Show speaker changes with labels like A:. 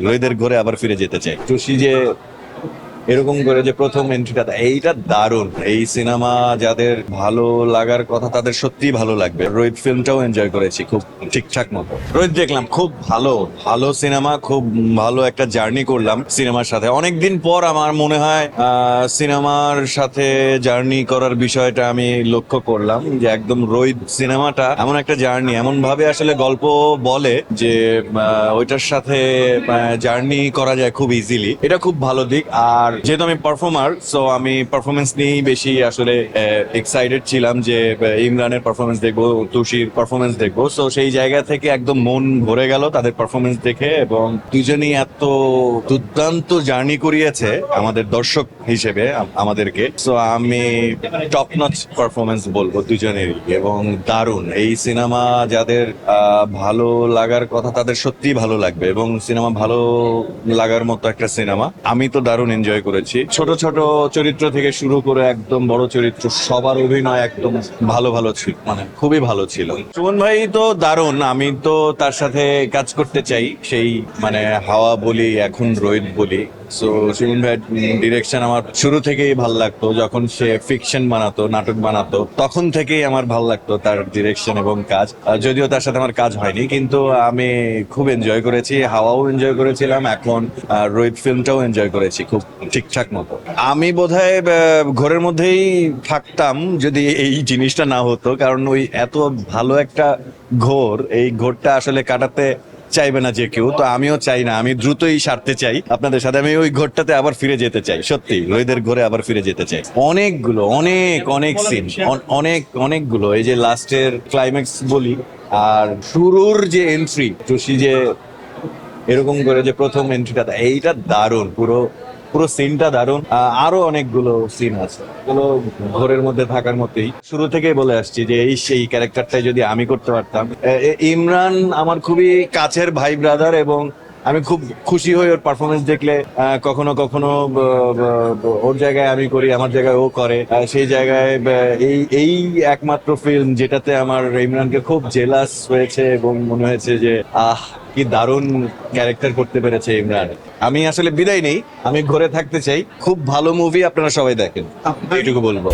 A: রোহিতের ঘরে আবার ফিরে যেতে চাই। টুসি যে এরকম করে যে প্রথম এন্ট্রিটা, এইটা দারুণ। এই সিনেমা যাদের ভালো লাগার কথা তাদের সত্যিই ভালো লাগবে। রোহিত ফিল্মটাও এনজয় করেছি খুব ঠিকঠাক মতো। রোহিত দেখলাম, খুব ভালো ভালো সিনেমা, খুব ভালো একটা জার্নি করলাম সিনেমার সাথে। অনেকদিন পর আমার মনে হয় সিনেমার সাথে জার্নি করার বিষয়টা আমি লক্ষ্য করলাম, যে একদম রোহিত সিনেমাটা এমন একটা জার্নি, এমন ভাবে আসলে গল্প বলে যে ওইটার সাথে জার্নি করা যায় খুব ইজিলি। এটা খুব ভালো দিক। আর যেহেতু আমি পারফর্মার, সো আমি পারফরমেন্স নিয়েই বেশি আসলে এক্সাইটেড ছিলাম যে ইমরানের পারফরমেন্স দেখবো, তুষির পারফরমেন্স দেখবো। সো সেই জায়গা থেকে একদম মন ভরে গেল তাদের পারফরমেন্স দেখে, এবং দুজনই এত দুর্দান্ত জার্নি করিয়েছে আমাদের দর্শক হিসেবে আমাদেরকে। সো আমি টপ নচ পারফরমেন্স বলবো দুজনেরই, এবং দারুণ। এই সিনেমা যাদের ভালো লাগার কথা তাদের সত্যিই ভালো লাগবে, এবং সিনেমা ভালো লাগার মতো একটা সিনেমা। আমি তো দারুণ এনজয় করেছি। ছোট ছোট চরিত্র থেকে শুরু করে একদম বড় চরিত্র, সবার অভিনয় একদম ভালো ভালো ছিল, মানে খুবই ভালো ছিল। সুমন ভাই তো দারুণ, আমি তো তার সাথে কাজ করতে চাই। সেই মানে হাওয়া বলি, এখন রোহিত বলি। সো সুমন ভাইয়ের ডিরেকশন আমার শুরু থেকেই ভাল লাগতো। যখন সে ফিকশন বানাতো, নাটক বানাতো, তখন থেকেই আমার ভাল লাগতো তার ডিরেকশন এবং কাজ। যদিও তার সাথে আমার কাজ হয়নি, কিন্তু আমি খুব এনজয় করেছি। হাওয়াও এনজয় করেছিলাম, এখন রোহিত ফিল্মটাও এনজয় করেছি খুব ঠিকঠাক মতো। আমি বোধহয় ঘরের মধ্যেই থাকতাম যদি এই জিনিসটা না হতো, কারণ ওই এত ভালো একটা ঘোর, এই ঘোরটা আসলে কাটাতে চাইবে না যে কেউ। তো আমিও চাই না, আমি দ্রুতই সারতে চাই আপনাদের সাথে। আমি ওই ঘরটাতে আবার ফিরে যেতে চাই, সত্যি রোহিতের ঘরে আবার ফিরে যেতে চাই। অনেকগুলো অনেক অনেক সিন, অনেকগুলো। এই যে লাস্টের ক্লাইম্যাক্স বলি, আর শুরুর যে এন্ট্রি, টুসি যে এরকম করে যে প্রথম এন্ট্রিটা, এইটা দারুণ। পুরো পুরো সিনটা দারুণ। আরো অনেকগুলো সিন আছে, এগুলো ঘরের মধ্যে থাকার মতোই। শুরু থেকেই বলে আসছি যে এই সেই ক্যারেক্টারটাই যদি আমি করতে পারতাম। ইমরান আমার খুবই কাছের ভাই ব্রাদার, এবং আমি খুব খুশি হই ওর পারফরমেন্স দেখলে। কখনো কখনো ওর জায়গায় আমি করি, আমার জায়গায় ও করে। সেই জায়গায় এই এই একমাত্র ফিল্ম যেটাতে আমার ইমরানকে খুব জেলাস হয়েছে, এবং মনে হয়েছে যে কি দারুণ ক্যারেক্টার করতে পেরেছে ইমরান। আমি আসলে বিদায় নেই, আমি ঘরে থাকতে চাই। খুব ভালো মুভি, আপনারা সবাই দেখেন, এইটুকু বলবো।